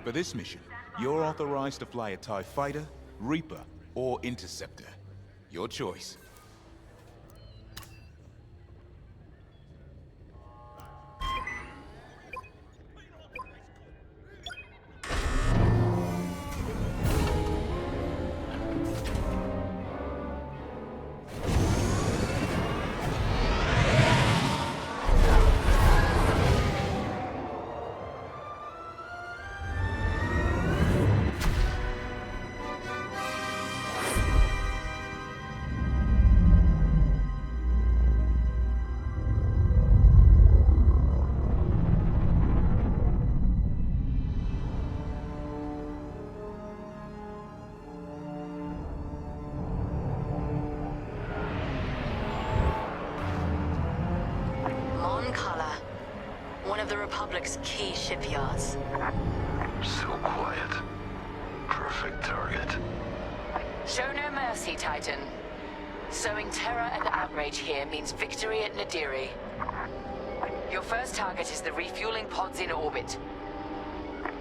For this mission, you're authorized to fly a TIE Fighter, Reaper, or Interceptor. Your choice. One of the Republic's key shipyards. So quiet. Perfect target. Show no mercy, Titan. Sowing terror and outrage here means victory at Nadiri. Your first target is the refueling pods in orbit.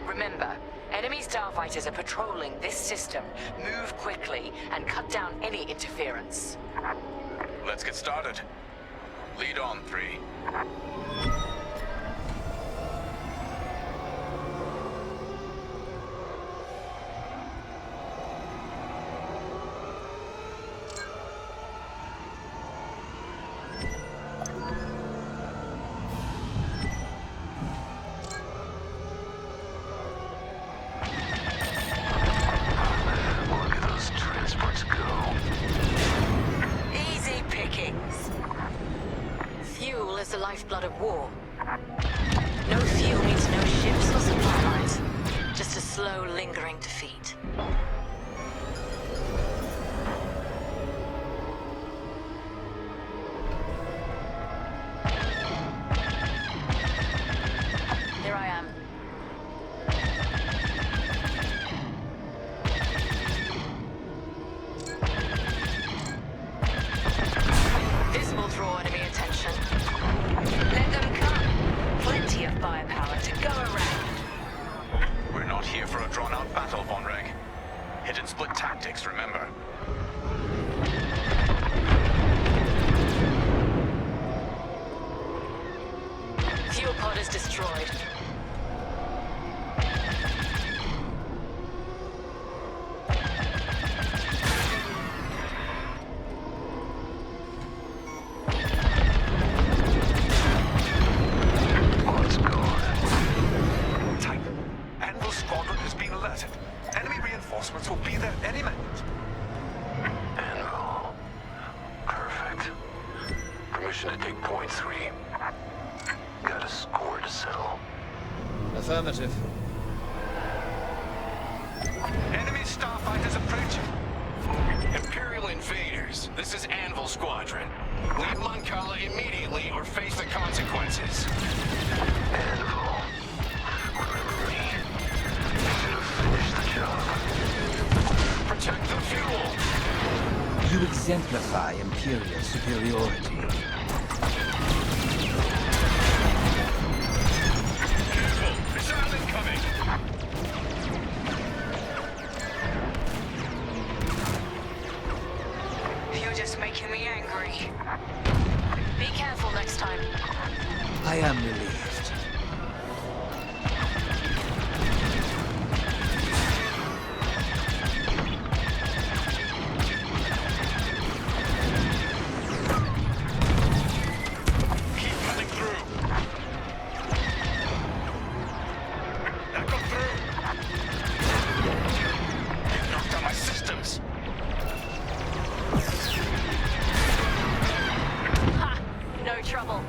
Remember, enemy starfighters are patrolling this system. Move quickly and cut down any interference. Let's get started. Lead on, 3. Fuel is the lifeblood of war. No fuel means no ships or supply lines. Just a slow, lingering defeat. Here I am. This will draw enemy attention. Let them come. Plenty of firepower to go around. We're not here for a drawn-out battle, Von Reg. Hit and split tactics, remember. Fuel pod is destroyed. What's gone? Titan, Anvil Squadron has been alerted. Enemy reinforcements will be there any minute. Anvil. Perfect. Permission to take point 3. Got a score to settle. Affirmative. Enemy starfighters approaching. Imperial invaders, this is Anvil Squadron. Leave Moncala immediately or face the consequences. Anvil. Remember me. Should have finished the job. Protect the fuel! You exemplify Imperial superiority. Careful! Missile incoming! You're just making me angry. Be careful next time. I am relieved. Keep cutting through! That got through! You've knocked out my systems! Ha! No trouble.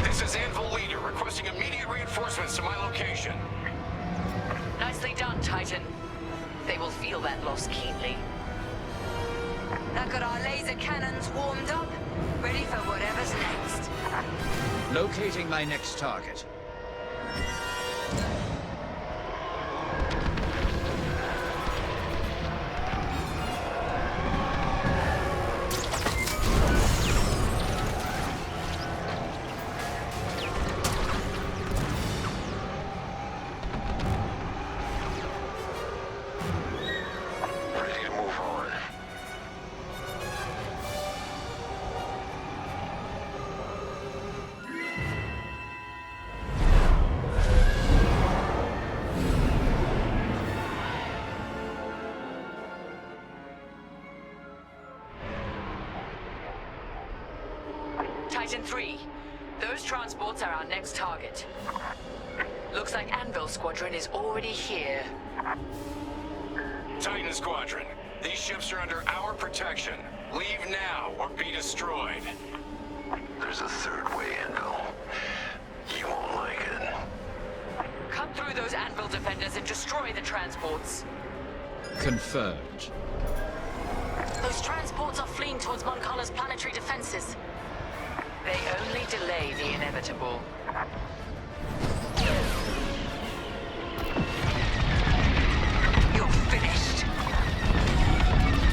This is Anvil Leader requesting immediate reinforcements to my location. Nicely done, Titan. They will feel that loss keenly. That got our laser cannons warmed up, ready for whatever's next. Locating my next target. Titan 3. Those transports are our next target. Looks like Anvil Squadron is already here. Titan Squadron, these ships are under our protection. Leave now or be destroyed. There's a third way, Anvil. You won't like it. Cut through those Anvil defenders and destroy the transports. Confirmed. Those transports are fleeing towards Moncala's planetary defenses. They only delay the inevitable. You're finished.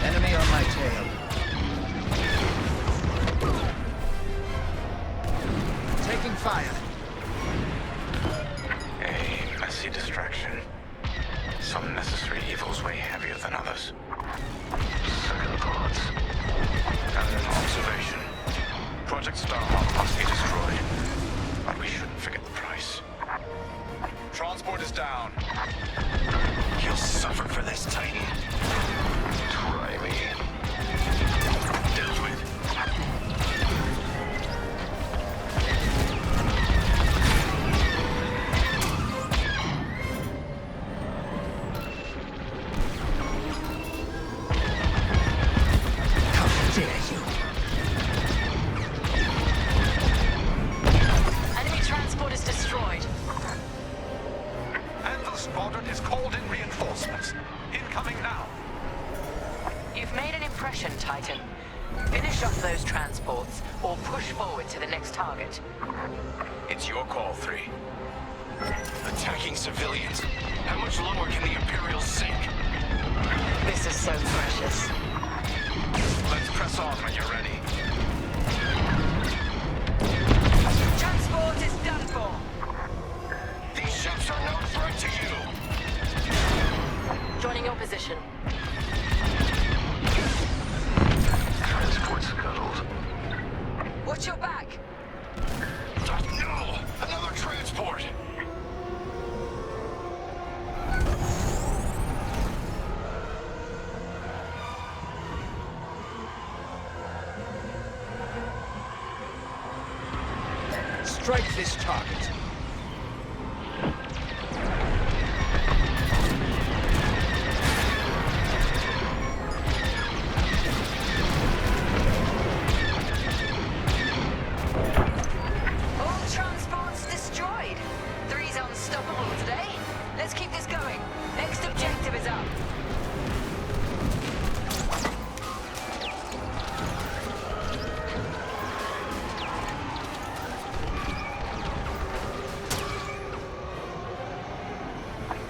Enemy on my tail. Taking fire. A messy distraction. Some necessary evils weigh heavier than others. Second thoughts. As an observation, Project Starhawk must be destroyed. But we shouldn't forget the price. Transport is down. You'll suffer for this, Titan. Try me. Dealt with. How dare you? Enemy transport is destroyed. Anvil Squadron is called in reinforcements. Incoming now. You've made an impression, Titan. Finish off those transports, or push forward to the next target. It's your call, 3. Attacking civilians. How much longer can the Imperials sink? This is so precious. Let's press on when you're ready. Transport is done for. These ships are no threat to you. Joining your position. Transport scuttled. Watch your back. No! Another transport! Strike this target. All transports destroyed. 3's unstoppable today. Let's keep this going. Next objective is up.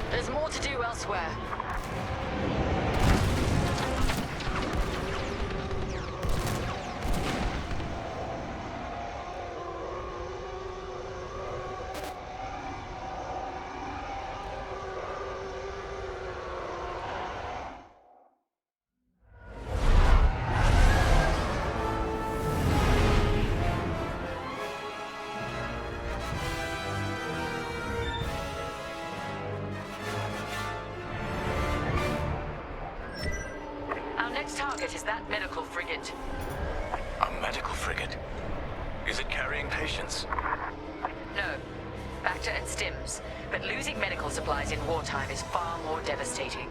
There's more to do elsewhere. Our next target is that medical frigate. A medical frigate? Is it carrying patients? No. Bacta and stims. But losing medical supplies in wartime is far more devastating.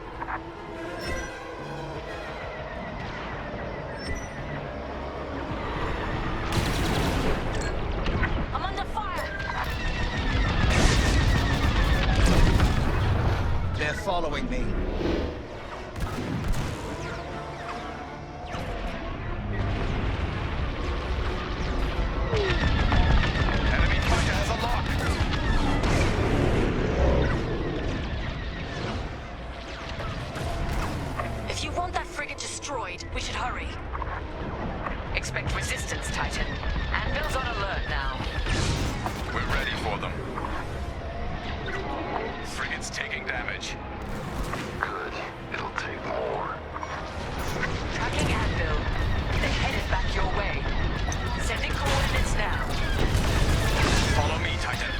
I'm under fire! They're following me. Enemy fighter has a lock! If you want that frigate destroyed, we should hurry. Expect resistance, Titan. Anvil's on alert now. We're ready for them. Frigate's taking damage. Good. It'll take more. Tracking Anvil. They're headed back your way. Sending coordinates now. Follow me, Titan.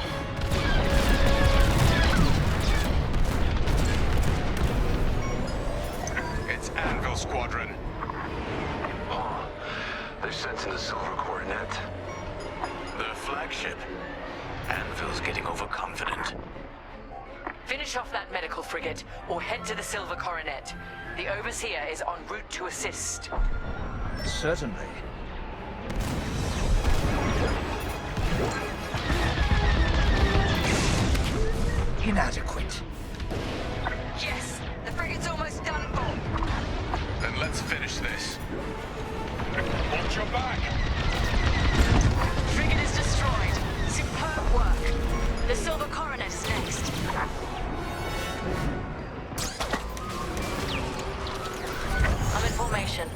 It's Anvil Squadron. They're sensing the silver coronet. flagship. Anvil's getting overconfident. Finish off that medical frigate, or head to the Silver Coronet. The Overseer is en route to assist. Certainly. Inadequate. Yes, the frigate's almost done for. Then let's finish this. Watch your back! Frigate is destroyed. Superb work. The Silver Coronet is next. I'm in formation.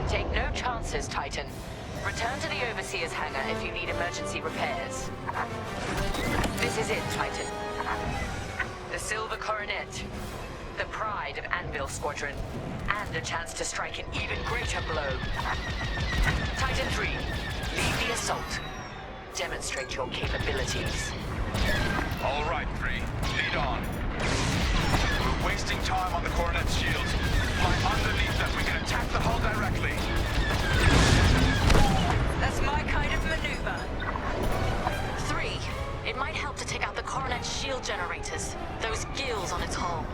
Take no chances, Titan. Return to the Overseer's hangar if you need emergency repairs. This is it, Titan. The Silver Coronet. The pride of Anvil Squadron. And a chance to strike an even greater blow. Titan 3, lead the assault. Demonstrate your capabilities. All right, 3. Lead on. We're wasting time on the Coronet's shields. Fly underneath them. We can attack the hull directly. That's my kind of maneuver. 3, it might help to take out the Coronet's shield generators. Those gills on its hull.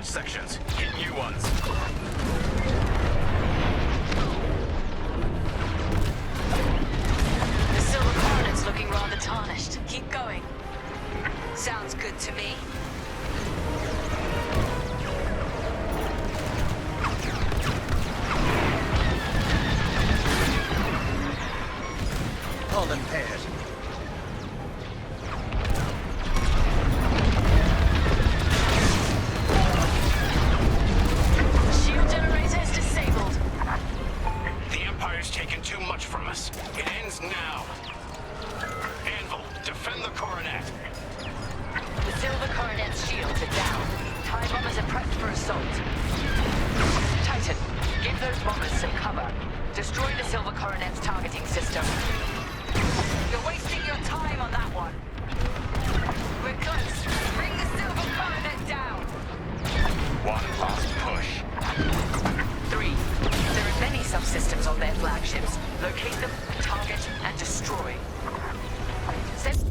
Sections. Hit new ones. The Silver Coronet's looking rather tarnished. Keep going. Sounds good to me. All impaired. Shield generator is disabled. The Empire's taken too much from us. It ends now. Anvil, defend the Coronet. The Silver Coronet's shields are down. TIE bombers are prepped for assault. Titan, give those bombers some cover. Destroy the Silver Coronet's targeting system. You're wasting your time on that one. We're close. Bring the Silver Coronet down. One last push. 3, there are many subsystems on their flagships. Locate them, target, and destroy. Send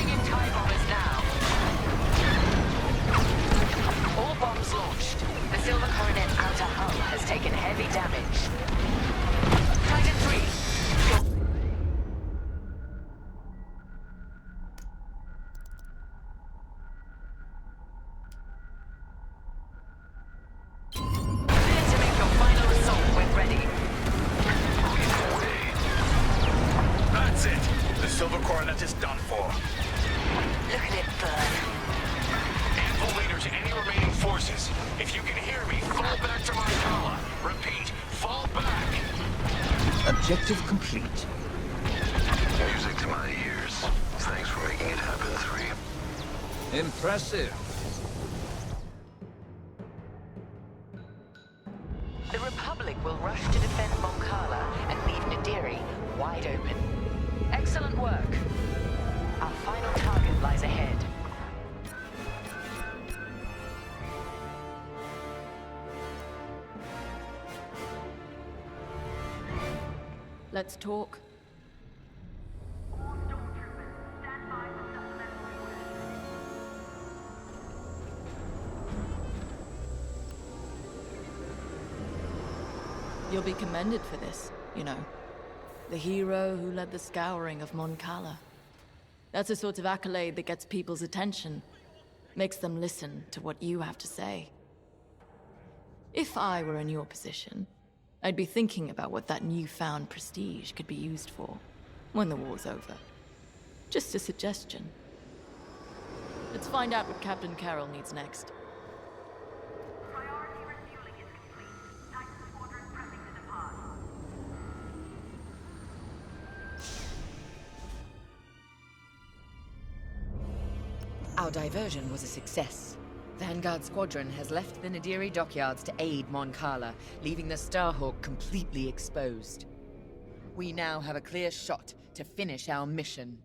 in TIE bombers now. All bombs launched. The Silver Coronet outer hull has taken heavy damage. Titan 3, your clear to make your final assault when ready. That's it. The Silver Coronet is done for. Look at it burn. Anvil leader to any remaining forces. If you can hear me, fall back to Moncala. Repeat, fall back. Objective complete. Impressive. The Republic will rush to defend Moncala and leave Nadiri wide open. Excellent work. Our final target lies ahead. Let's talk. You'll be commended for this, you know. The hero who led the scouring of Moncala. That's the sort of accolade that gets people's attention. Makes them listen to what you have to say. If I were in your position, I'd be thinking about what that newfound prestige could be used for when the war's over. Just a suggestion. Let's find out what Captain Carroll needs next. Priority refueling is complete. Titan Squadron prepping to depart. Our diversion was a success. Vanguard Squadron has left the Nadiri dockyards to aid Moncala, leaving the Starhawk completely exposed. We now have a clear shot to finish our mission.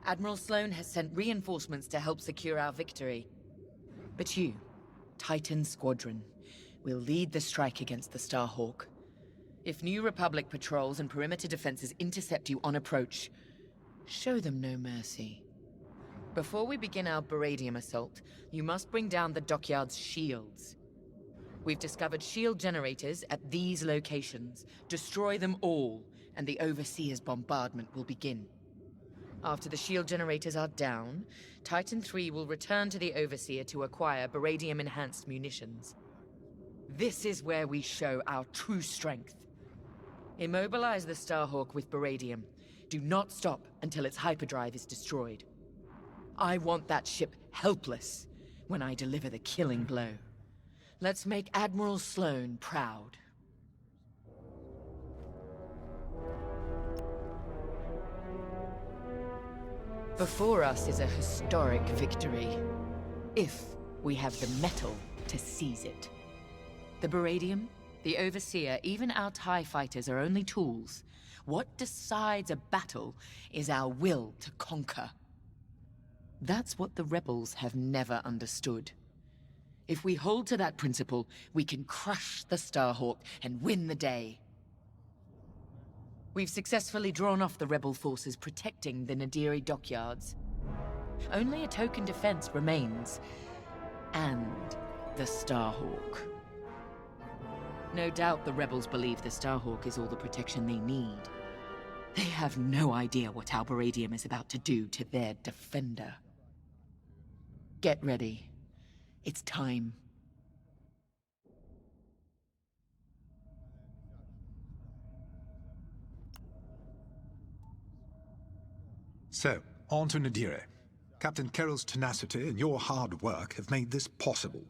Admiral Sloane has sent reinforcements to help secure our victory. But you, Titan Squadron, will lead the strike against the Starhawk. If New Republic patrols and perimeter defenses intercept you on approach, show them no mercy. Before we begin our Baradium assault, you must bring down the dockyard's shields. We've discovered shield generators at these locations. Destroy them all, and the Overseer's bombardment will begin. After the shield generators are down, Titan III will return to the Overseer to acquire Baradium-enhanced munitions. This is where we show our true strength. Immobilize the Starhawk with Baradium. Do not stop until its hyperdrive is destroyed. I want that ship helpless when I deliver the killing blow. Let's make Admiral Sloane proud. Before us is a historic victory, if we have the metal to seize it. The Baradium, the Overseer, even our TIE fighters are only tools. What decides a battle is our will to conquer. That's what the rebels have never understood. If we hold to that principle, we can crush the Starhawk and win the day. We've successfully drawn off the rebel forces protecting the Nadiri dockyards. Only a token defense remains. And the Starhawk. No doubt the rebels believe the Starhawk is all the protection they need. They have no idea what our Baradium is about to do to their defender. Get ready. It's time. So, on to Nadiri. Captain Carroll's tenacity and your hard work have made this possible.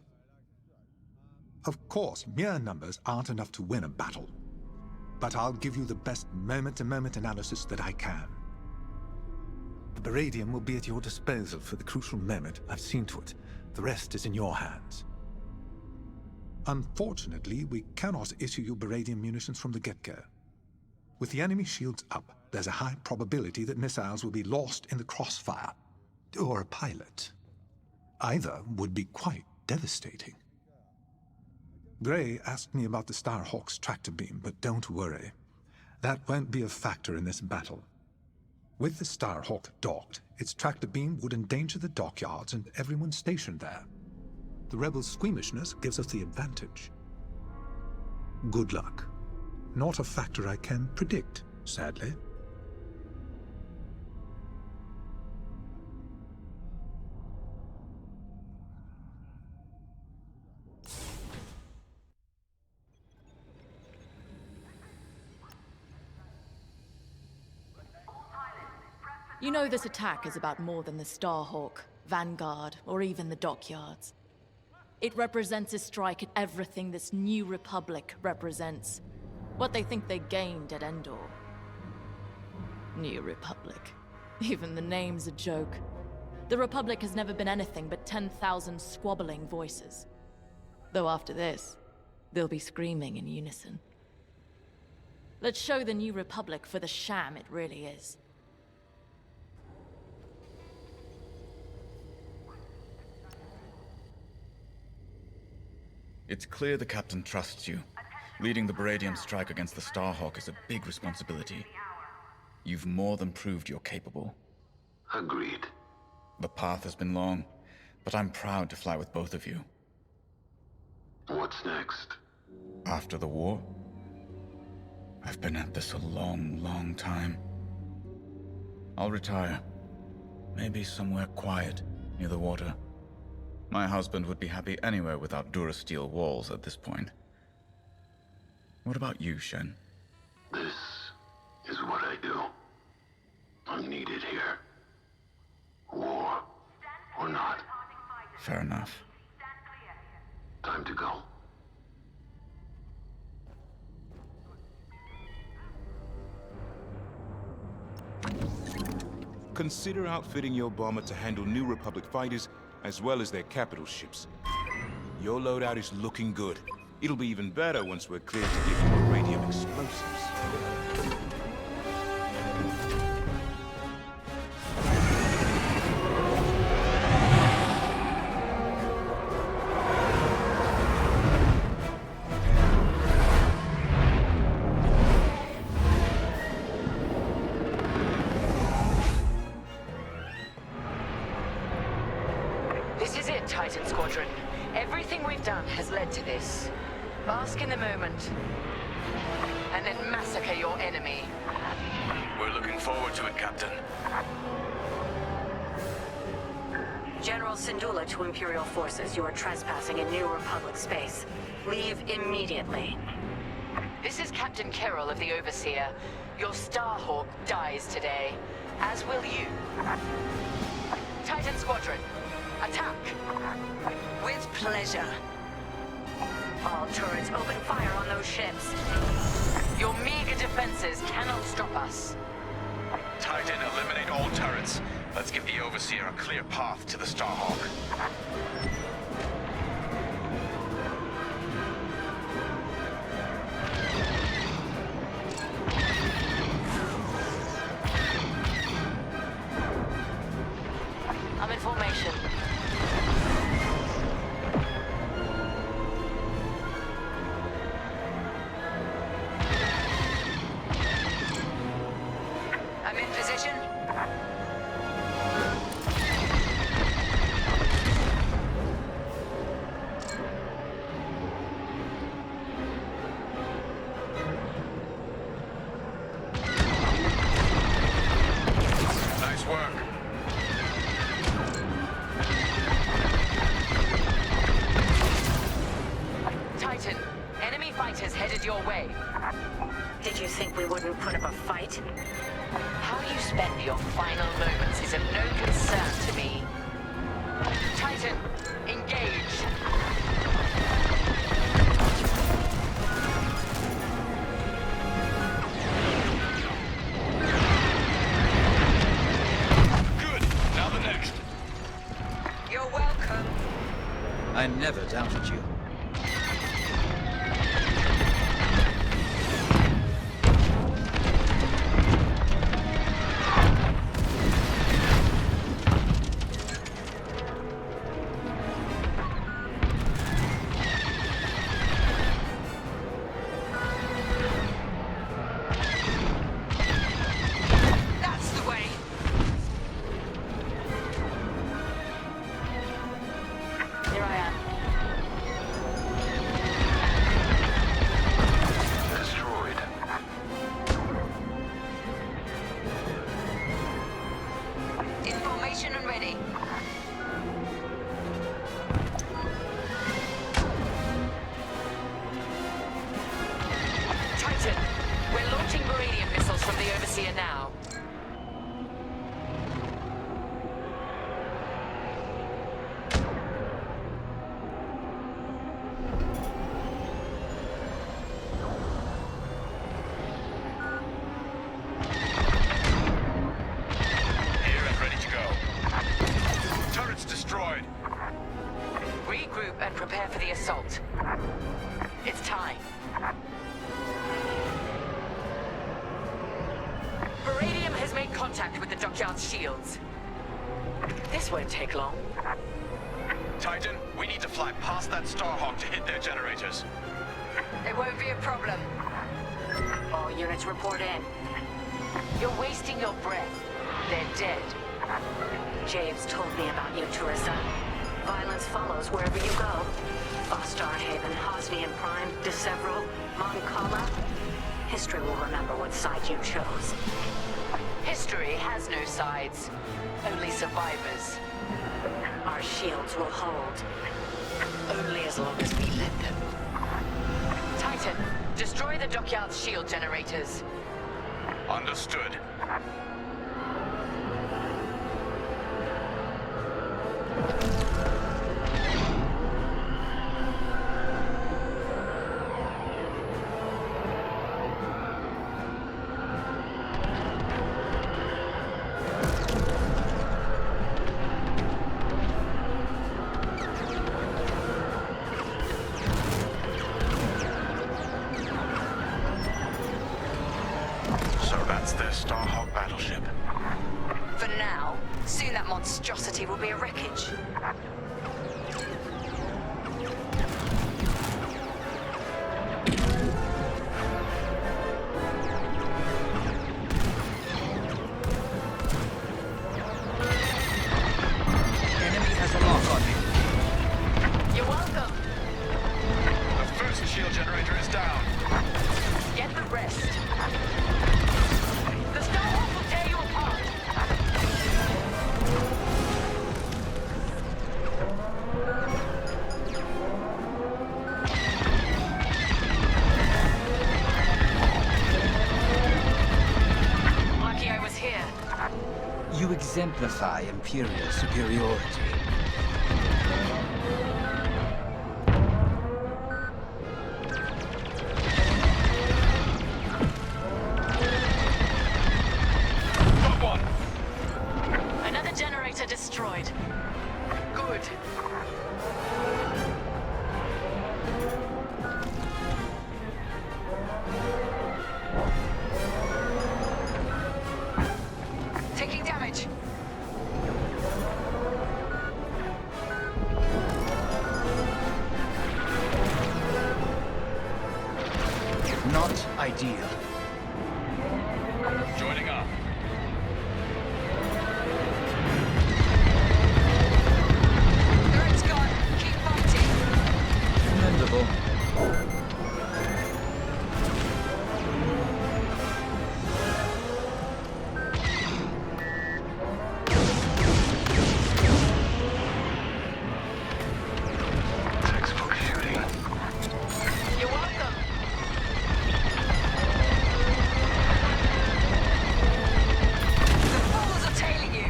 Of course, mere numbers aren't enough to win a battle. But I'll give you the best moment-to-moment analysis that I can. The Baradium will be at your disposal for the crucial moment. I've seen to it. The rest is in your hands. Unfortunately, we cannot issue you Baradium munitions from the get-go. With the enemy shields up, there's a high probability that missiles will be lost in the crossfire. Or a pilot. Either would be quite devastating. Gray asked me about the Starhawk's tractor beam, but don't worry. That won't be a factor in this battle. With the Starhawk docked, its tractor beam would endanger the dockyards and everyone stationed there. The rebels' squeamishness gives us the advantage. Good luck. Not a factor I can predict, sadly. You know this attack is about more than the Starhawk, Vanguard, or even the dockyards. It represents a strike at everything this new Republic represents. What they think they gained at Endor. New Republic. Even the name's a joke. The Republic has never been anything but 10,000 squabbling voices. Though after this, they'll be screaming in unison. Let's show the New Republic for the sham it really is. It's clear the Captain trusts you. Leading the Baradian strike against the Starhawk is a big responsibility. You've more than proved you're capable. Agreed. The path has been long, but I'm proud to fly with both of you. What's next? After the war? I've been at this a long, long time. I'll retire. Maybe somewhere quiet, near the water. My husband would be happy anywhere without Durasteel walls at this point. What about you, Shen? This is what I do. I'm needed here. War or not. Fair enough. Time to go. Consider outfitting your bomber to handle New Republic fighters as well as their capital ships. Your loadout is looking good. It'll be even better once we're cleared to give you uranium explosives. This is it, Titan Squadron. Everything we've done has led to this. Bask in the moment, and then massacre your enemy. We're looking forward to it, Captain. General Syndulla to Imperial forces. You are trespassing in New Republic space. Leave immediately. This is Captain Carroll of the Overseer. Your Starhawk dies today, as will you. Titan Squadron, attack! With pleasure. All turrets open fire on those ships. Your meager defenses cannot stop us. Titan, eliminate all turrets. Let's give the Overseer a clear path to the Starhawk. I'm in formation. I'm in position. Nice work. Titan, enemy fighters headed your way. Did you think we wouldn't put up a fight? How you spend your final moments is of no concern to me. Titan, engage. Good. Now the next. You're welcome. I never doubted you. That's the way. Here I am. Destroyed. In formation and ready. Titan, we're launching Baradian missiles from the Overseer now. Here and ready to go. eye. Palladium has made contact with the dockyard's shields. This won't take long. Titan, we need to fly past that Starhawk to hit their generators. It won't be a problem. All units report in. You're wasting your breath. They're dead. James told me about you, Teresa. Violence follows wherever you go. Starhaven, Hosnian Prime, Decevral, Mon Cala. History will remember what side you chose. History has no sides, only survivors. Our shields will hold, only as long as we let them. Titan, destroy the dockyard's shield generators. Understood. So that's their Starhawk battleship. For now, soon that monstrosity will be a wreckage. Enemy has a lock on me. You're welcome. The first shield generator is down. Get the rest. The Starhawk will tear you apart. Lucky I was here. You exemplify Imperial superiority. Got one. Another generator destroyed. Good. Taking damage. Not ideal. Joining up. Threat's gone. Keep fighting. Commendable. Textbook shooting. You're welcome. The fools are tailing you.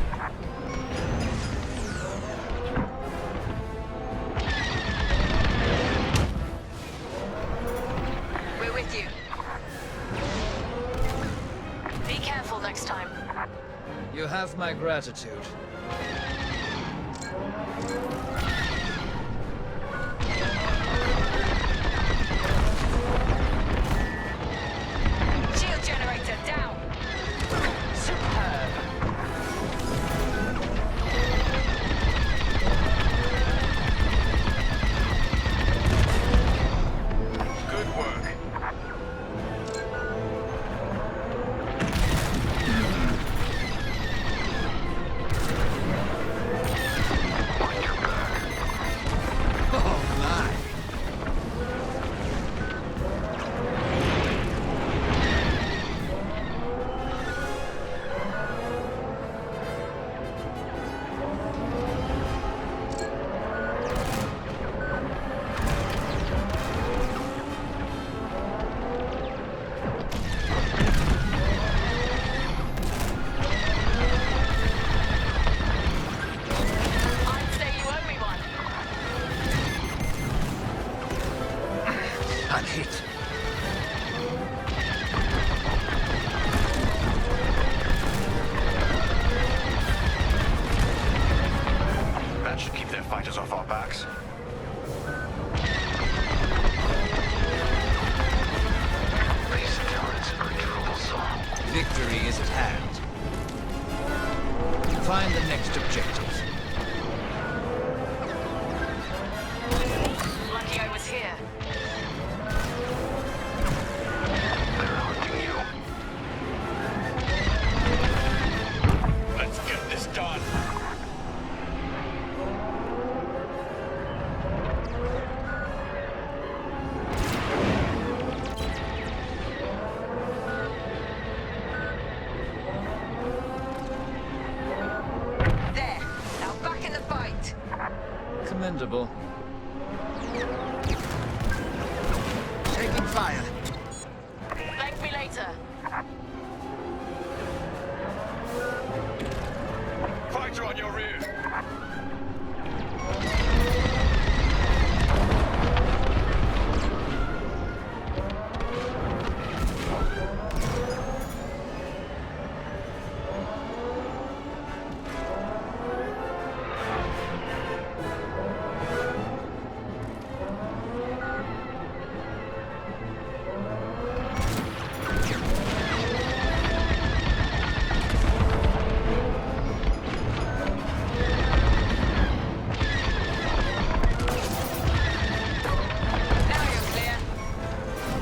We're with you. Be careful next time. You have my gratitude. Shield generator down. Superb. Good work. Oh my! I'd say you owe me one. I'm hit. That should keep their fighters off our backs. understandable. Taking fire. Thank me later. Fighter on your rear.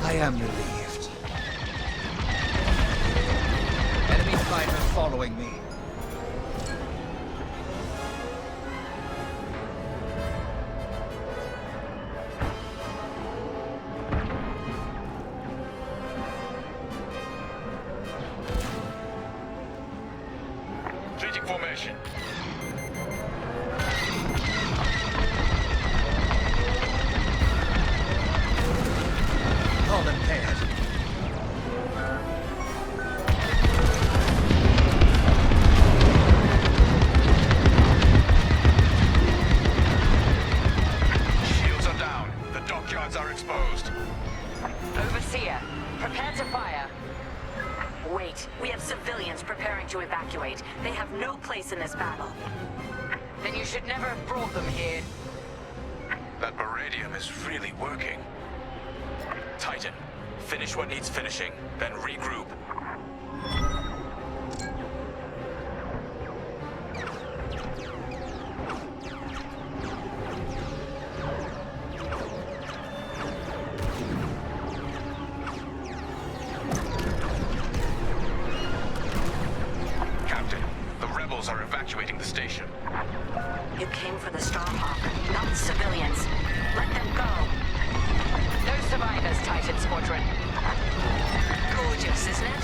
I am relieved. Enemy fighter following me. Changing formation. All impaired. Shields are down. The dockyards are exposed. Overseer, prepare to fire. Wait, we have civilians preparing to evacuate. They have no place in this battle. Then you should never have brought them here. That beradium is really working. Titan, finish what needs finishing, then regroup. Captain, the rebels are evacuating the station. You came for the Starhawk, not civilians. Let them go. No survivors, Titan Squadron. Gorgeous, isn't it?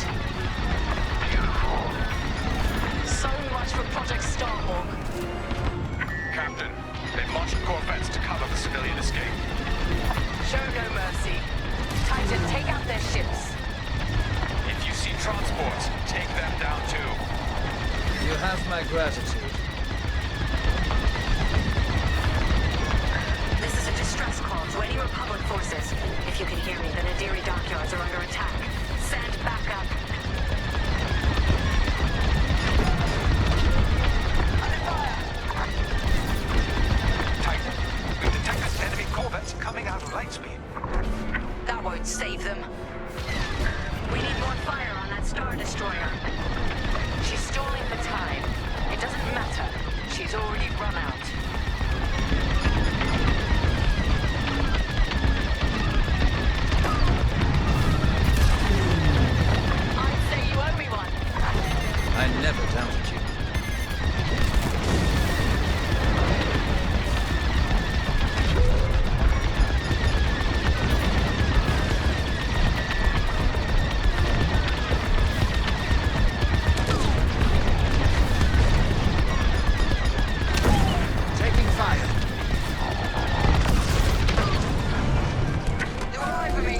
So much for Project Starhawk. Captain, they've launched corvettes to cover the civilian escape. Show no mercy. Titan, take out their ships. If you see transports, take them down too. You have my gratitude. This is a distress call to any Republic forces. If you can hear me, the Nadiri dockyards are under attack. Send backup. Titan, we detected enemy corvettes coming out of Lightspeed. That won't save them. We need more fire on that Star Destroyer. She's stalling for time. It doesn't matter. She's already run out. I'd say you owe me one. I never doubted you. Taking fire. They're all over me.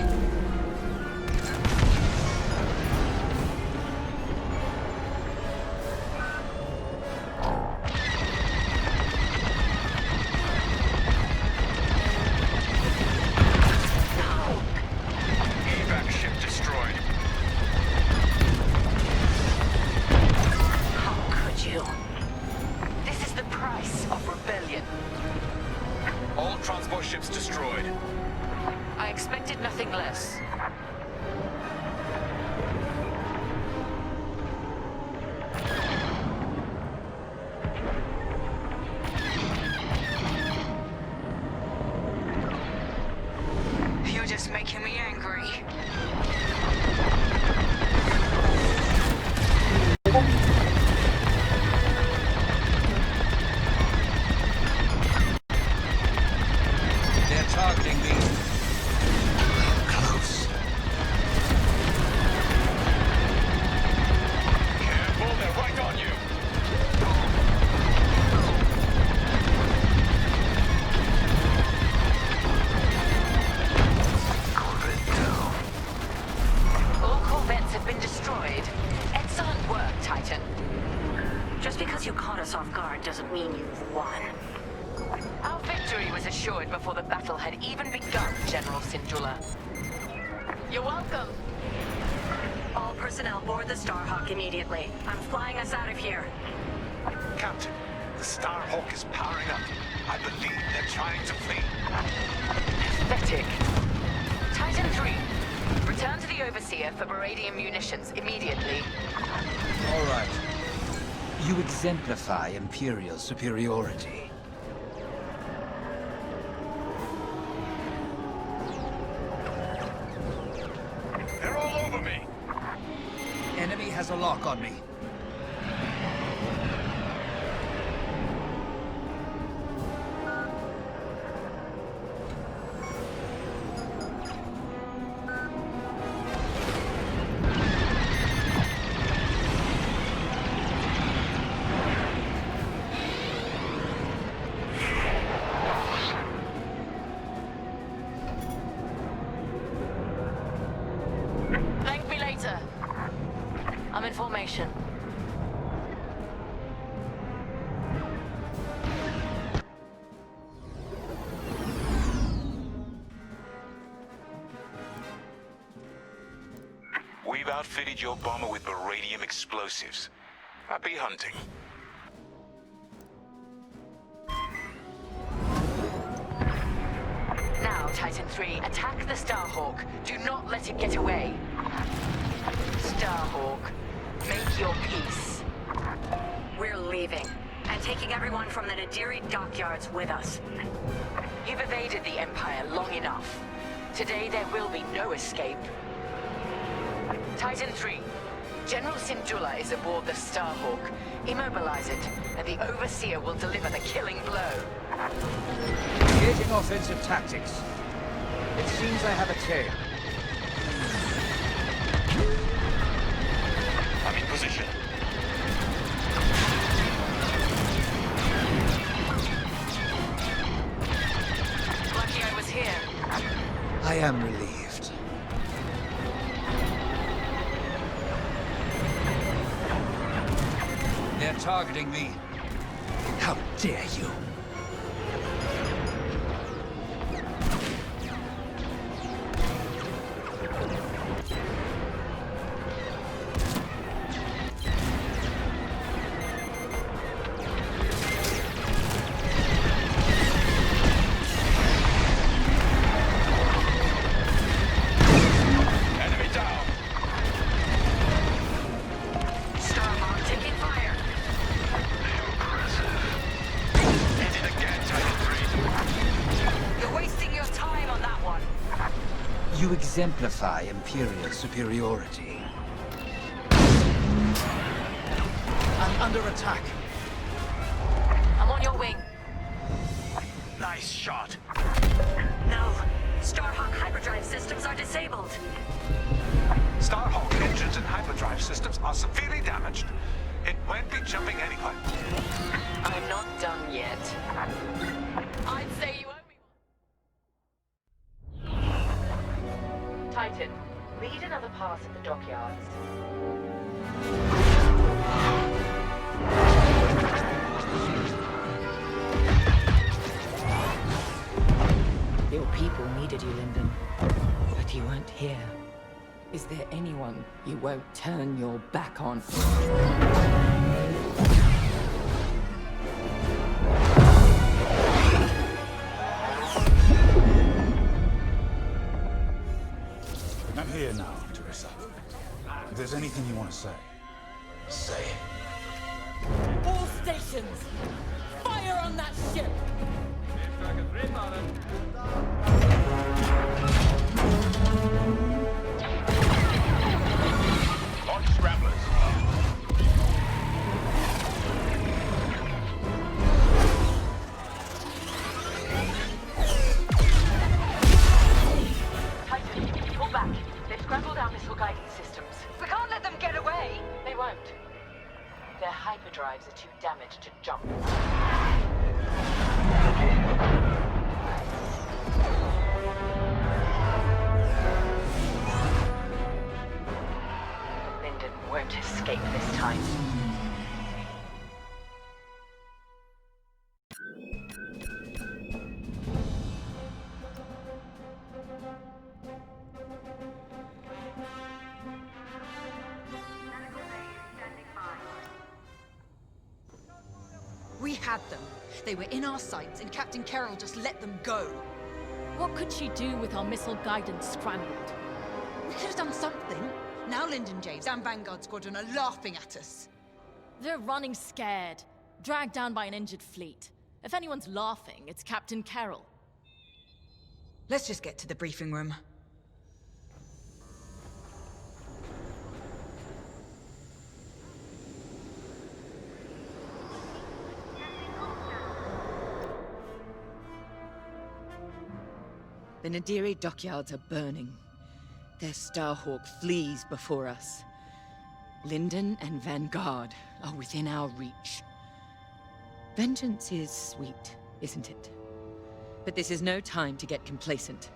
Evac ship destroyed. How could you? This is the price of rebellion. All transport ships destroyed. I expected nothing less. You're just making me angry. They're targeting me. Close. Careful, they're right on you. had even begun, General Syndulla. You're welcome. All personnel board the Starhawk immediately. I'm flying us out of here. Captain, the Starhawk is powering up. I believe they're trying to flee. Pathetic. Titan 3, return to the Overseer for Baradian munitions immediately. All right. You exemplify Imperial superiority. They're all over me. Enemy has a lock on me. Thank me later. I'm in formation. We've outfitted your bomber with baradium explosives. Happy hunting. Now, Titan 3, attack the Starhawk. Do not let it get away. Starhawk, make your peace. We're leaving. And taking everyone from the Nadiri dockyards with us. You've evaded the Empire long enough. Today there will be no escape. Titan 3, General Syndulla is aboard the Starhawk. Immobilize it, and the Overseer will deliver the killing blow. Engaging offensive tactics. It seems I have a tail. I'm in position. Lucky I was here. I am relieved. They're targeting me. How dare you? Enemy down. Starhawk taking fire. Hit it again, Titan 3. You're wasting your time on that one. You exemplify Imperial superiority. I'm under attack. I'm on your wing. Nice shot. No. Starhawk hyperdrive systems are disabled. Starhawk engines and hyperdrive systems are severely damaged. It won't be jumping anyway. I'm not done yet. I'd say you owe me one. Titan, lead another pass at the dockyards. Your people needed you, Lyndon. But you weren't here. Is there anyone you won't turn your back on? I'm here now, Teresa. If there's anything you want to say, say it. All stations! Fire on that ship! Launch scramblers. Titan, pull back. They've scrambled our missile guidance systems. We can't let them get away. They won't. Their hyperdrives are too damaged to jump. Lyndon won't escape this time. had them. They were in our sights, and Captain Carroll just let them go. What could she do with our missile guidance scrambled? We could have done something. Now Lyndon James and Vanguard Squadron are laughing at us. They're running scared, dragged down by an injured fleet. If anyone's laughing, it's Captain Carroll. Let's just get to the briefing room. The Nadiri dockyards are burning. Their Starhawk flees before us. Lyndon and Vanguard are within our reach. Vengeance is sweet, isn't it? But this is no time to get complacent.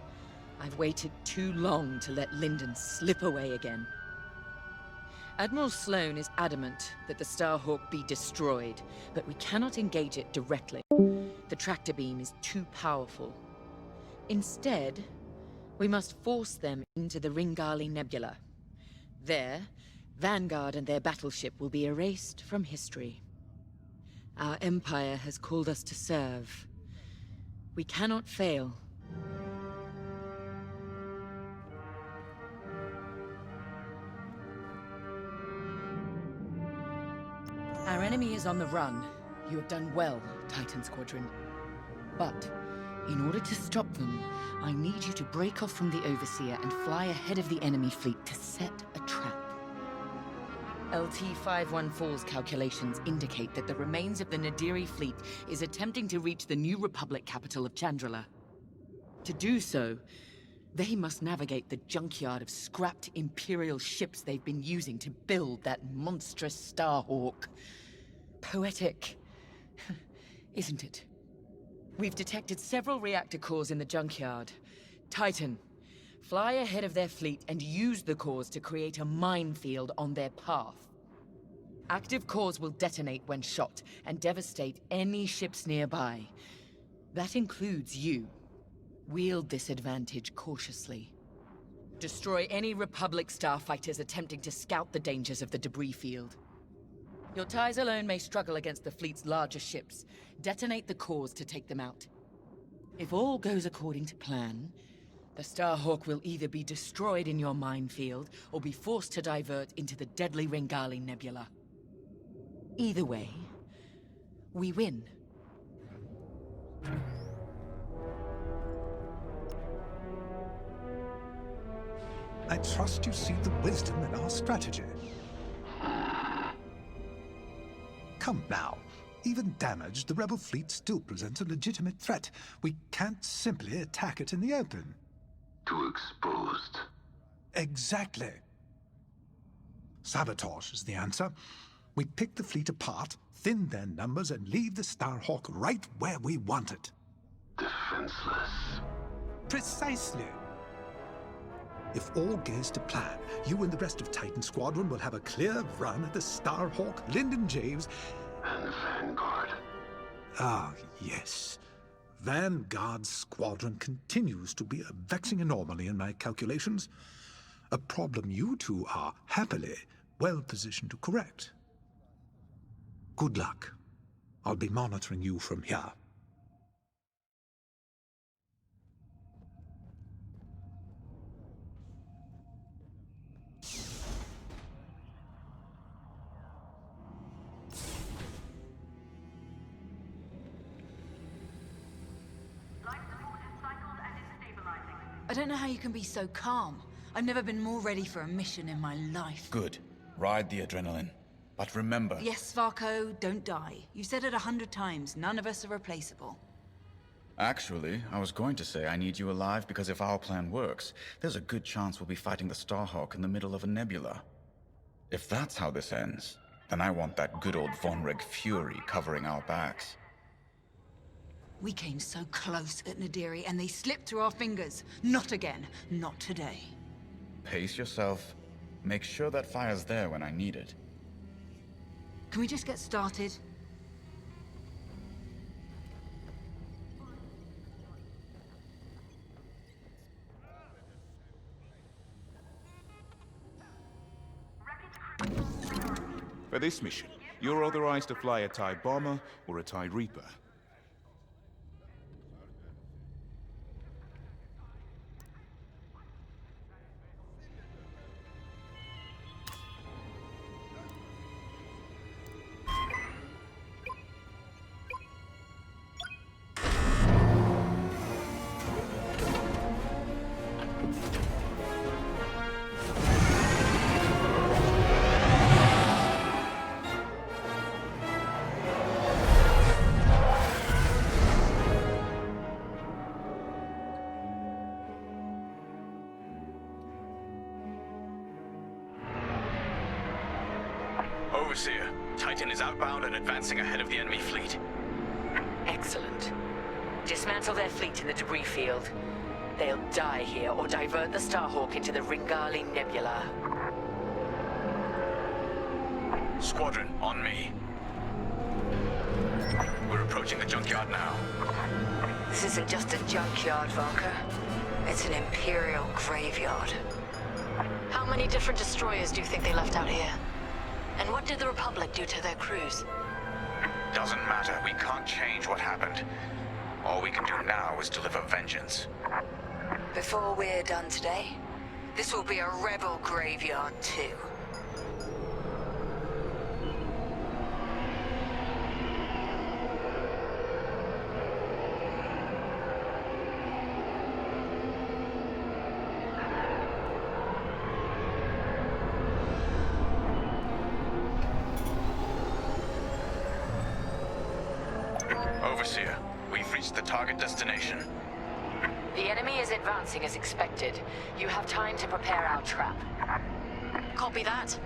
I've waited too long to let Lyndon slip away again. Admiral Sloane is adamant that the Starhawk be destroyed, but we cannot engage it directly. The tractor beam is too powerful. Instead, we must force them into the Ringali Nebula. There, Vanguard and their battleship will be erased from history. Our Empire has called us to serve. We cannot fail. Our enemy is on the run. You have done well, Titan Squadron. But in order to stop them, I need you to break off from the Overseer and fly ahead of the enemy fleet to set a trap. LT-514's calculations indicate that the remains of the Nadiri fleet is attempting to reach the New Republic capital of Chandrila. To do so, they must navigate the junkyard of scrapped Imperial ships they've been using to build that monstrous Starhawk. Poetic, isn't it? We've detected several reactor cores in the junkyard. Titan, fly ahead of their fleet and use the cores to create a minefield on their path. Active cores will detonate when shot and devastate any ships nearby. That includes you. Wield this advantage cautiously. Destroy any Republic starfighters attempting to scout the dangers of the debris field. Your ties alone may struggle against the fleet's larger ships. Detonate the cores to take them out. If all goes according to plan, the Starhawk will either be destroyed in your minefield or be forced to divert into the deadly Ringali Nebula. Either way, we win. I trust you see the wisdom in our strategy. Come now. Even damaged, the rebel fleet still presents a legitimate threat. We can't simply attack it in the open. Too exposed. Exactly. Sabotage is the answer. We pick the fleet apart, thin their numbers, and leave the Starhawk right where we want it. Defenseless. Precisely. If all goes to plan, you and the rest of Titan Squadron will have a clear run at the Starhawk, Lyndon James, and Vanguard. Ah, yes. Vanguard Squadron continues to be a vexing anomaly in my calculations. A problem you two are, happily, well positioned to correct. Good luck. I'll be monitoring you from here. I don't know how you can be so calm. I've never been more ready for a mission in my life. Good. Ride the adrenaline. But remember... Yes, Varko, don't die. You said it 100 times. None of us are replaceable. Actually, I was going to say I need you alive because if our plan works, there's a good chance we'll be fighting the Starhawk in the middle of a nebula. If that's how this ends, then I want that good old Von Reg fury covering our backs. We came so close at Nadiri, and they slipped through our fingers. Not again. Not today. Pace yourself. Make sure that fire's there when I need it. Can we just get started? For this mission, You're authorized to fly a TIE bomber or a TIE Reaper. Overseer, Titan is outbound and advancing ahead of the enemy fleet. Excellent. Dismantle their fleet in the debris field. They'll die here or divert the Starhawk into the Ringali Nebula. Squadron, on me. We're approaching the junkyard now. This isn't just a junkyard, Varka. It's an Imperial graveyard. How many different destroyers do you think they left out here? And what did the Republic do to their crews? Doesn't matter. We can't change what happened. All we can do now is deliver vengeance. Before we're done today, this will be a rebel graveyard too. Overseer, we've reached the target destination. The enemy is advancing as expected. You have time to prepare our trap. Copy that.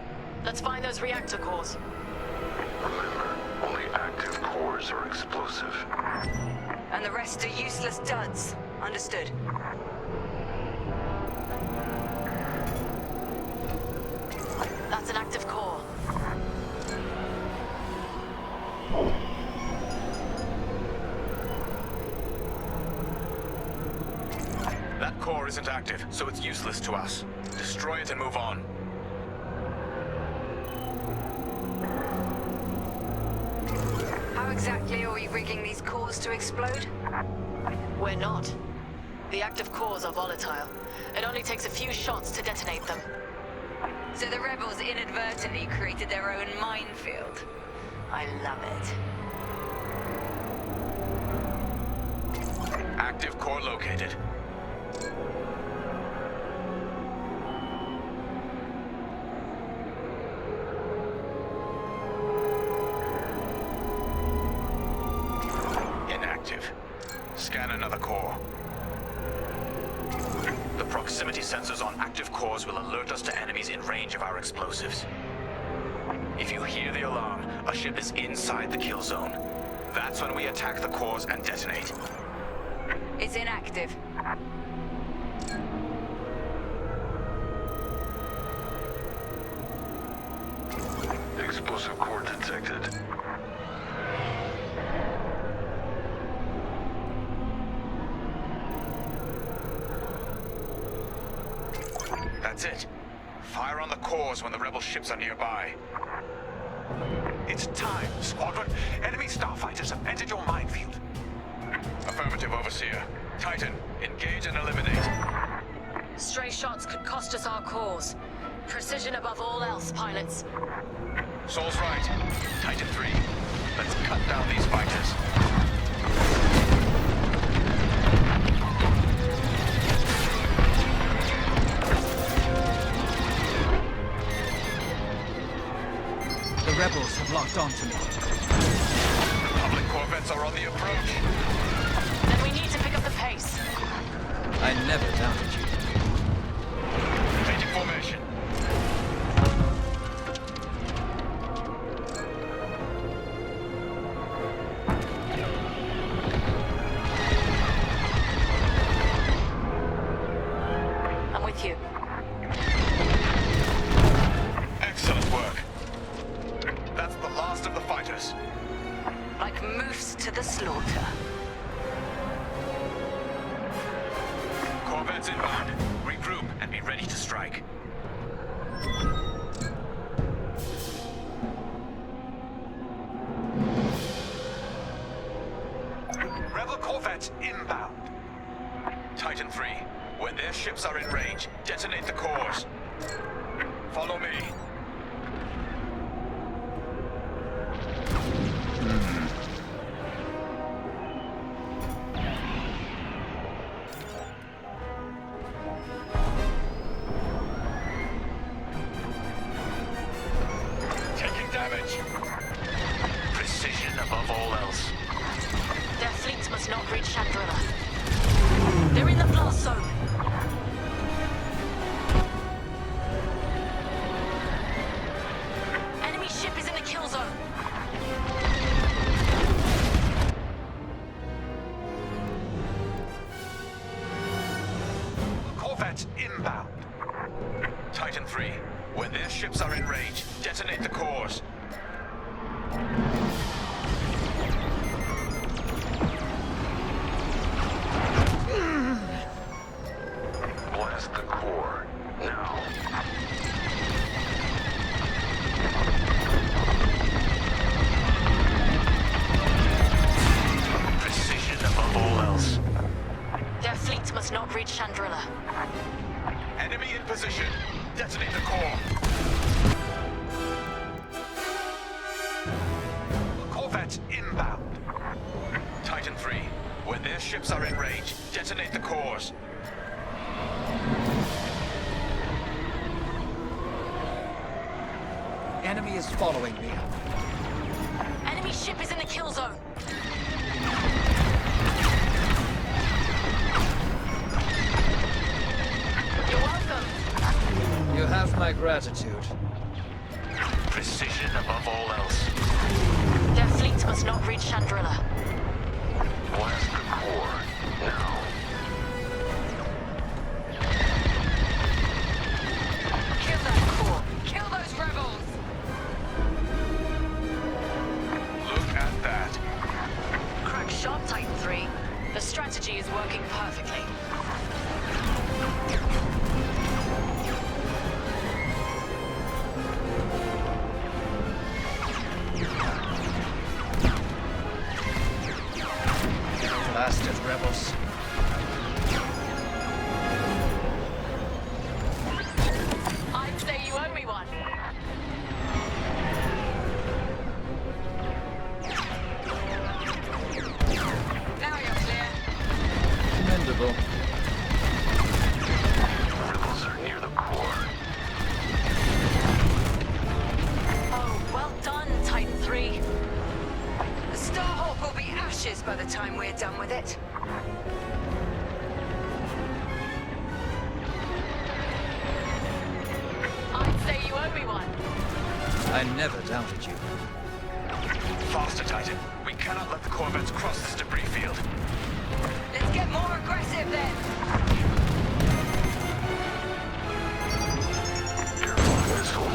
Let's find those reactor cores. Remember, only active cores are explosive. And the rest are useless duds. Understood. That's an active core. That core isn't active, so it's useless to us. Destroy it and move on. How exactly are we rigging these cores to explode? We're not. The active cores are volatile. It only takes a few shots to detonate them. So the rebels inadvertently created their own minefield. I love it. Active core located. Inactive. Scan another core. The proximity sensors on active cores will alert us to enemies in range of our explosives. If you hear the alarm, a ship is inside the kill zone. That's when we attack the cores and detonate. It's inactive. Explosive core detected. That's it. Fire on the cores when the rebel ships are nearby. It's time, Squadron. Enemy starfighters have entered your minefield. Affirmative, Overseer. Titan, engage and eliminate. Stray shots could cost us our cores. Precision above all else, pilots. Sol's right. Titan 3. Let's cut down these fighters. The rebels have locked onto me. Republic corvettes are on the approach. Then we need to pick up the pace. I never doubted you. Taking formation. I'm with you. Excellent work. That's the last of the fighters. Like moose to the slaughter. Corvettes inbound. Regroup and be ready to strike. the cores. Follow me. Taking damage. Precision above all else. Their fleets must not reach Chandrilla. They're in the blast zone. Enemy ship is in the kill zone. Corvettes inbound. Titan 3, when their ships are in range, detonate the cores. Blast the core. Now. Precision above all else. Their fleets must not reach Chandrilla. Enemy in position. Detonate the core. Corvettes inbound. Titan 3, when their ships are in range, detonate the cores. Enemy is following me. Enemy ship is in the kill zone. You're welcome. You have my gratitude. Precision above all else. Their fleets must not reach Chandrilla. Blast the core. Now. Kill that core. Kill those rebels. Look at that. Crack shot, Titan 3. The strategy is working perfectly. Blasted rebels. I'd say you owe me one. Now you're clear. Commendable. Rebels are near the core. Oh, well done, Titan 3. The Starhawk will be ashes by the time we're done with it. I'd say you owe me one. I never doubted you. Faster, Titan. We cannot let the Corvettes cross this debris field. Let's get more aggressive then. Careful, missile.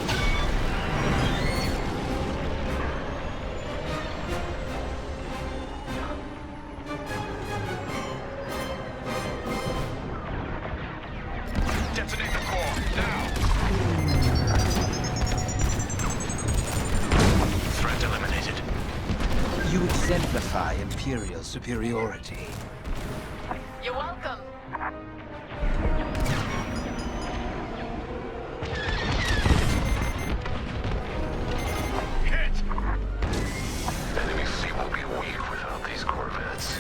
Detonate the core, now! Threat eliminated. You exemplify Imperial superiority. You're welcome. Hit! Enemy fleet will be weak without these corvettes.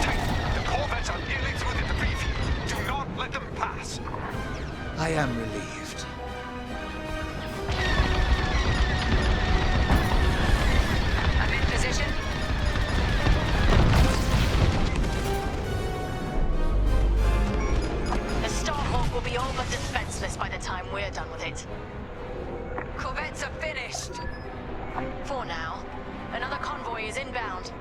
Titan, the Corvettes are nearly through the debris field. Do not let them pass. I am relieved. I'm in position. The Starhawk will be all but defenseless by the time we're done with it. Corvettes are finished. For now, another convoy is inbound.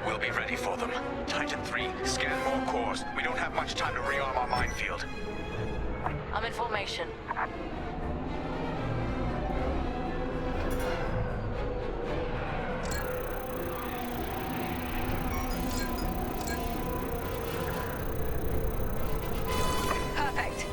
We'll be ready for them. Titan 3, scan more cores. We don't have much time to rearm our minefield. I'm in formation. Perfect.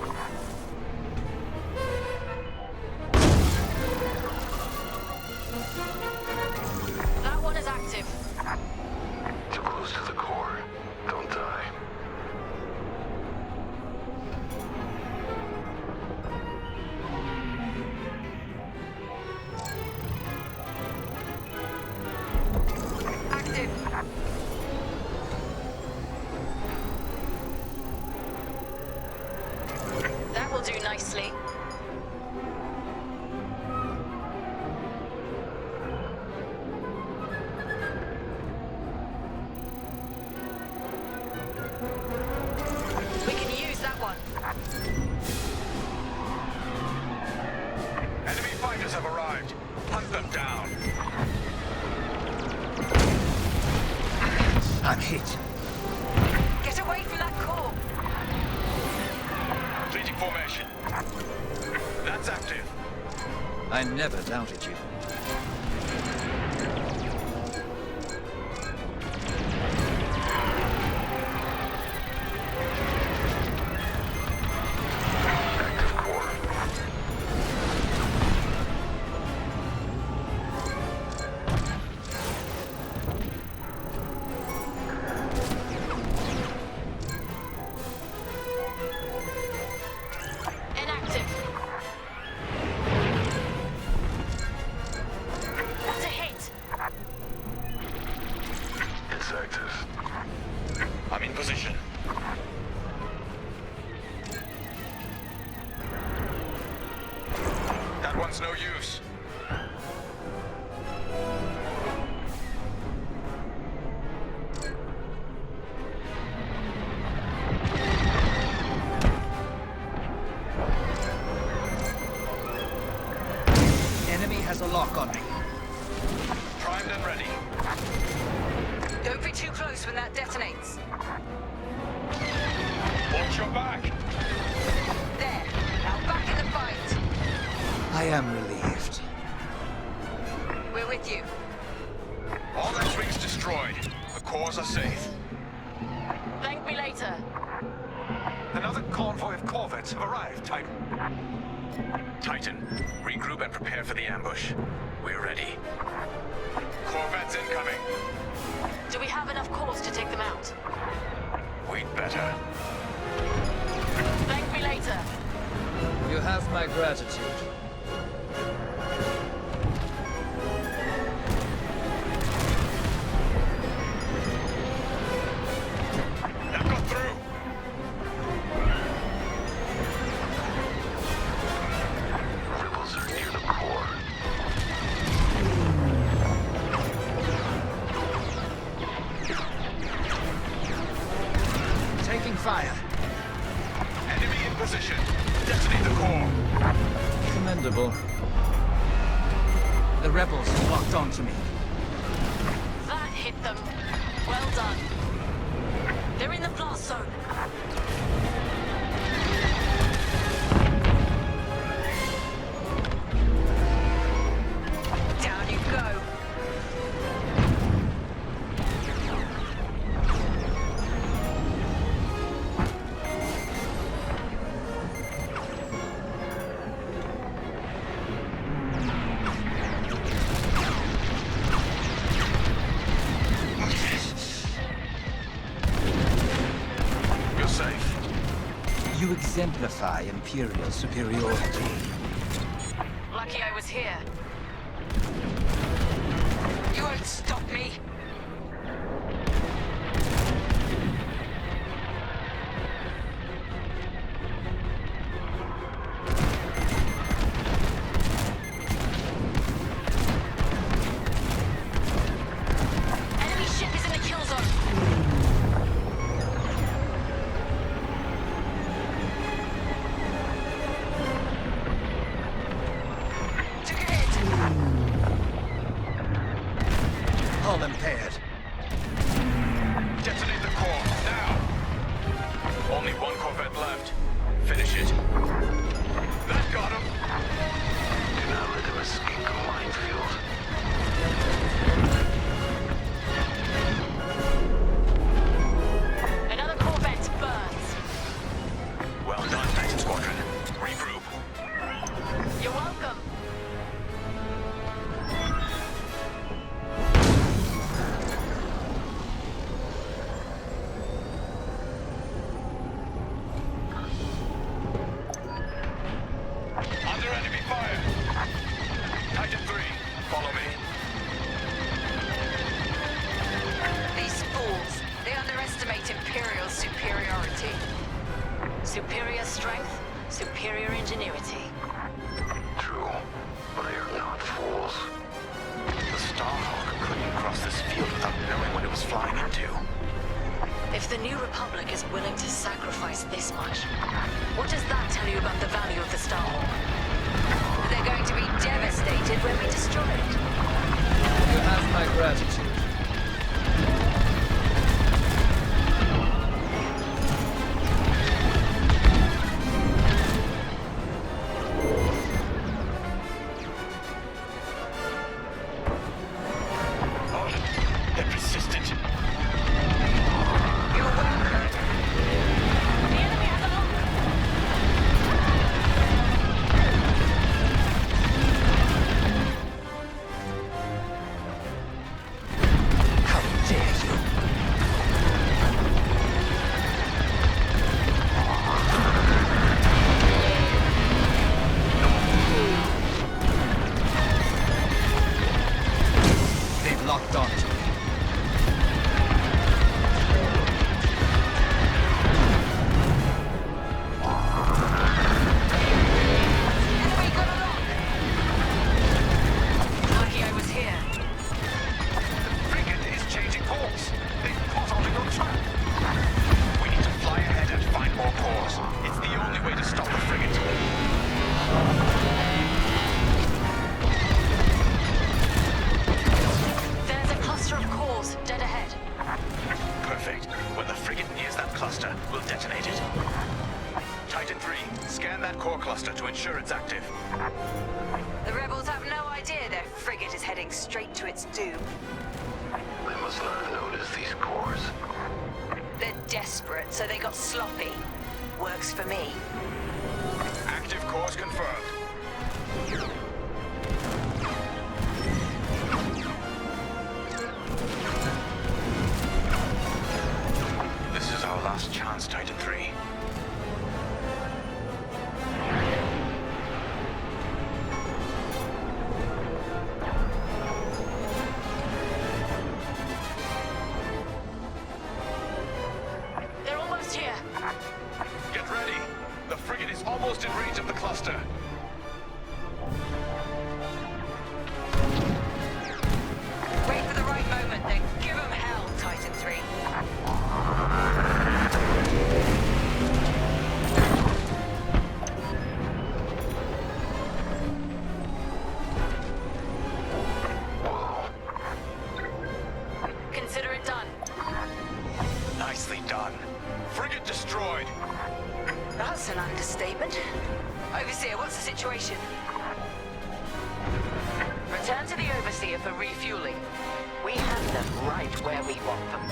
I'm hit. Get away from that core! Completing formation. That's active. I never doubted you. Active core. Inactive. That's a hit. It's active. I'm in position. That one's no use. Enemy has a lock on me. Primed and ready. Don't be too close when that detonates. Watch your back. There. Now back in the fight. I am relieved. We're with you. All X-wings destroyed. The cores are safe. Thank me later. Another convoy of corvettes have arrived, Titan. Titan, regroup and prepare for the ambush. We're ready. Corvettes incoming. Do we have enough cores to take them out? We'd better. Thank me later. You have my gratitude. That got through. Rebels are near the core. Taking fire. Enemy in position. Detonate the core. Commendable. The rebels have locked onto me. That hit them. Well done. They're in the blast zone. Down you go. You're safe. You exemplify Imperial superiority. Lucky I was here. You won't stop me. Enemy ship is in the kill zone. Took a hit. Hull impaired. Detonate the core, now! Only one corvette left. Finish it. That got him! Do not let them escape the minefield. Another corvette burns. Well done, Titan Squadron. Regroup. You're welcome. Under enemy fire! Titan 3, follow me. These fools. They underestimate Imperial superiority. Superior strength, superior ingenuity. True, but they are not fools. The Starhawk couldn't cross this field without knowing what it was flying into. If the New Republic is willing to sacrifice this much, what does that tell you about the value of the Starhawk? They're going to be devastated when we destroy it. You have my gratitude. locked onto. Enemy got a lock! Lucky I was here. The frigate is changing course. They've caught onto your trap. We need to fly ahead and find more cores. It's the only way to stop the frigate. There's a cluster of cores dead ahead. Perfect. When the frigate nears that cluster, we'll detonate it. Titan 3, scan that core cluster to ensure it's active. The rebels have no idea their frigate is heading straight to its doom. They must not have noticed these cores. They're desperate, so they got sloppy. Works for me. Active cores confirmed. This is our last chance, Titan 3. They're almost here. Get ready. The frigate is almost in range of the cluster. Wait for the right moment, then give them hell, Titan 3. Consider it done. Nicely done. Frigate destroyed. That's an understatement. Overseer, what's the situation? Return to the Overseer for refueling. We have them right where we want them.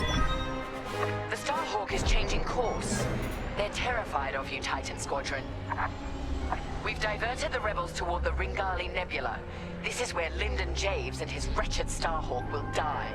The Starhawk is changing course. They're terrified of you, Titan Squadron. We've diverted the rebels toward the Ringali Nebula. This is where Lyndon Javes and his wretched Starhawk will die.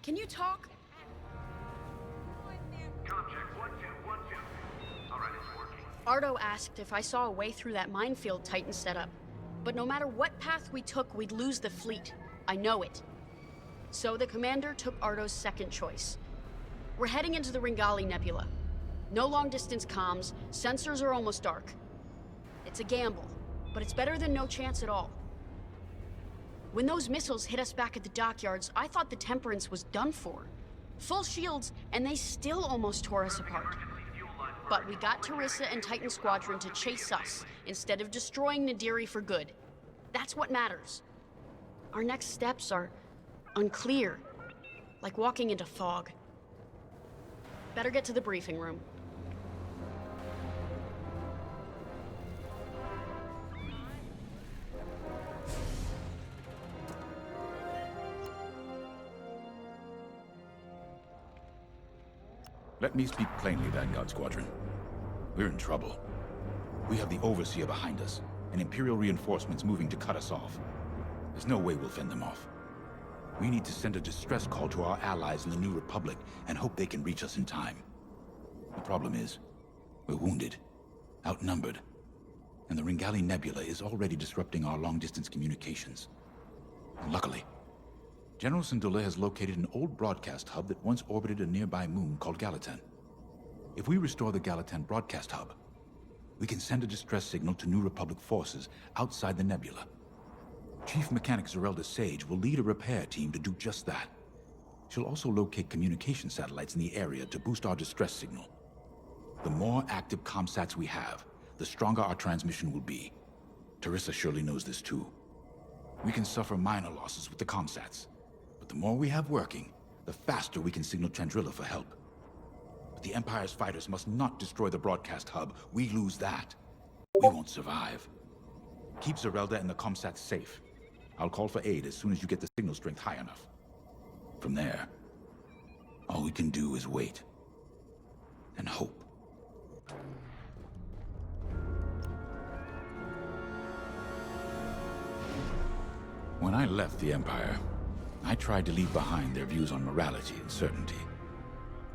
Can you talk? Ardo asked if I saw a way through that minefield Titan set up. But no matter what path we took, we'd lose the fleet. I know it. So the commander took Ardo's second choice. We're heading into the Ringali Nebula. No long-distance comms, sensors are almost dark. It's a gamble, but it's better than no chance at all. When those missiles hit us back at the dockyards, I thought the Temperance was done for. Full shields, and they still almost tore us apart. But we got Teresa and Titan Squadron to chase us, instead of destroying Nadiri for good. That's what matters. Our next steps are unclear, like walking into fog. Better get to the briefing room. Let me speak plainly, Vanguard Squadron. We're in trouble. We have the Overseer behind us, and Imperial reinforcements moving to cut us off. There's no way we'll fend them off. We need to send a distress call to our allies in the New Republic and hope they can reach us in time. The problem is, we're wounded, outnumbered, and the Ringali Nebula is already disrupting our long-distance communications. And luckily, General Syndulla has located an old broadcast hub that once orbited a nearby moon called Gallatin. If we restore the Gallatin broadcast hub, we can send a distress signal to New Republic forces outside the nebula. Chief Mechanic Zerelda Sage will lead a repair team to do just that. She'll also locate communication satellites in the area to boost our distress signal. The more active comsats we have, the stronger our transmission will be. Teresa surely knows this too. We can suffer minor losses with the comsats, but the more we have working, the faster we can signal Chandrila for help. But the Empire's fighters must not destroy the broadcast hub. We lose that, we won't survive. Keep Zerelda and the comsats safe. I'll call for aid as soon as you get the signal strength high enough. From there, all we can do is wait and hope. When I left the Empire, I tried to leave behind their views on morality and certainty.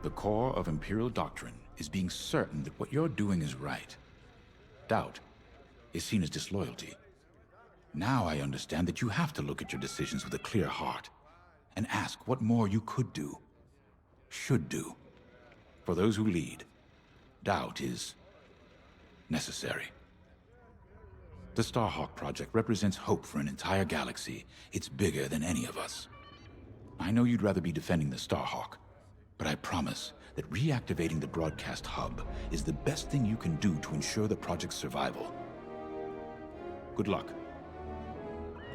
The core of Imperial doctrine is being certain that what you're doing is right. Doubt is seen as disloyalty. Now I understand that you have to look at your decisions with a clear heart and ask what more you could do, should do. For those who lead, doubt is necessary. The Starhawk project represents hope for an entire galaxy. It's bigger than any of us. I know you'd rather be defending the Starhawk, but I promise that reactivating the broadcast hub is the best thing you can do to ensure the project's survival. Good luck.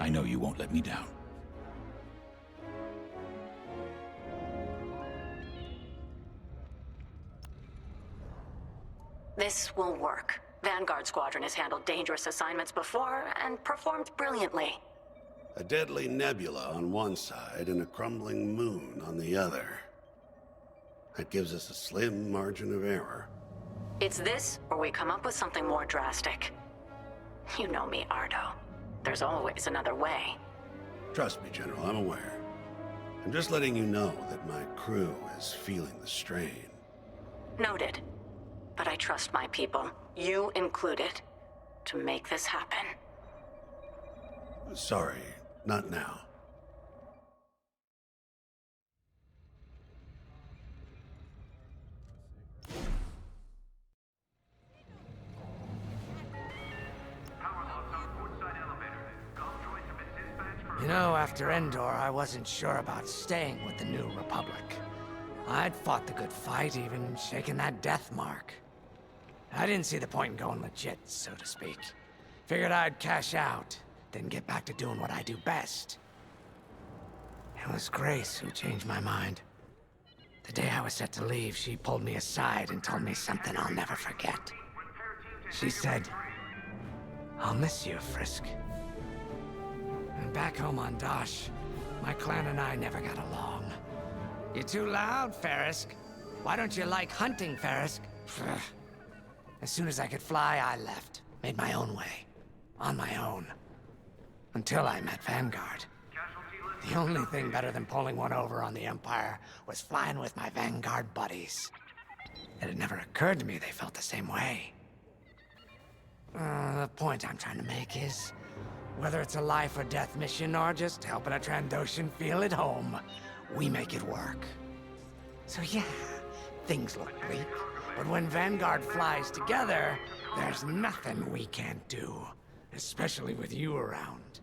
I know you won't let me down. This will work. Vanguard Squadron has handled dangerous assignments before and performed brilliantly. A deadly nebula on one side and a crumbling moon on the other. That gives us a slim margin of error. It's this, or we come up with something more drastic. You know me, Ardo. There's always another way. Trust me, General, I'm aware. I'm just letting you know that my crew is feeling the strain. Noted. But I trust my people, you included, to make this happen. Sorry, not now. You know, after Endor, I wasn't sure about staying with the New Republic. I'd fought the good fight, even shaken that death mark. I didn't see the point in going legit, so to speak. Figured I'd cash out, then get back to doing what I do best. It was Grace who changed my mind. The day I was set to leave, she pulled me aside and told me something I'll never forget. She said, "I'll miss you, Frisk." And back home on Dosh, my clan and I never got along. "You're too loud, Farisk. Why don't you like hunting, Farisk?" As soon as I could fly, I left. Made my own way. On my own. Until I met Vanguard. The only thing better than pulling one over on the Empire was flying with my Vanguard buddies. It had never occurred to me they felt the same way. The point I'm trying to make is, whether it's a life or death mission or just helping a Trandoshan feel at home, we make it work. So yeah, things look bleak. But when Vanguard flies together, there's nothing we can't do. Especially with you around.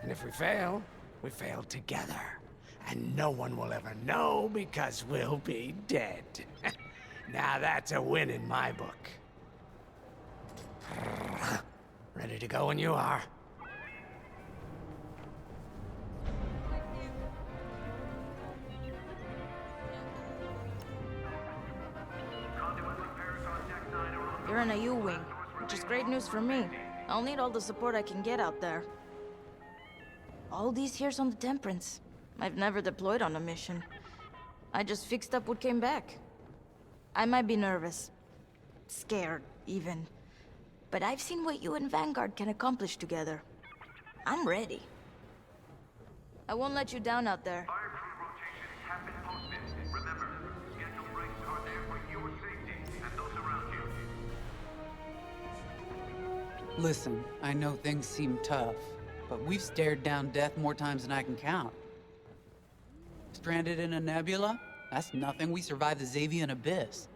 And if we fail, we fail together. And no one will ever know because we'll be dead. Now that's a win in my book. Ready to go when you are. You're in a U-Wing, which is great news for me. I'll need all the support I can get out there. All these years on the Temperance, I've never deployed on a mission. I just fixed up what came back. I might be nervous. Scared, even. But I've seen what you and Vanguard can accomplish together. I'm ready. I won't let you down out there. Listen, I know things seem tough, but we've stared down death more times than I can count. Stranded in a nebula? That's nothing. We survived the Xavian Abyss.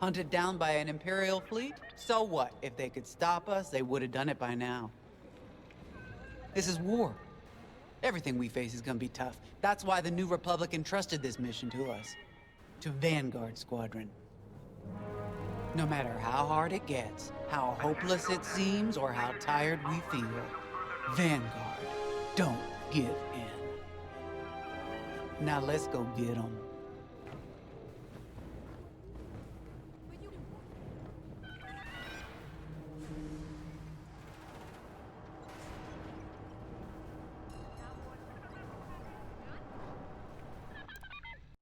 Hunted down by an Imperial fleet? So what? If they could stop us, they would have done it by now. This is war. Everything we face is gonna be tough. That's why the New Republic entrusted this mission to us. To Vanguard Squadron. No matter how hard it gets, how hopeless it seems, or how tired we feel, Vanguard don't give in. Now let's go get 'em.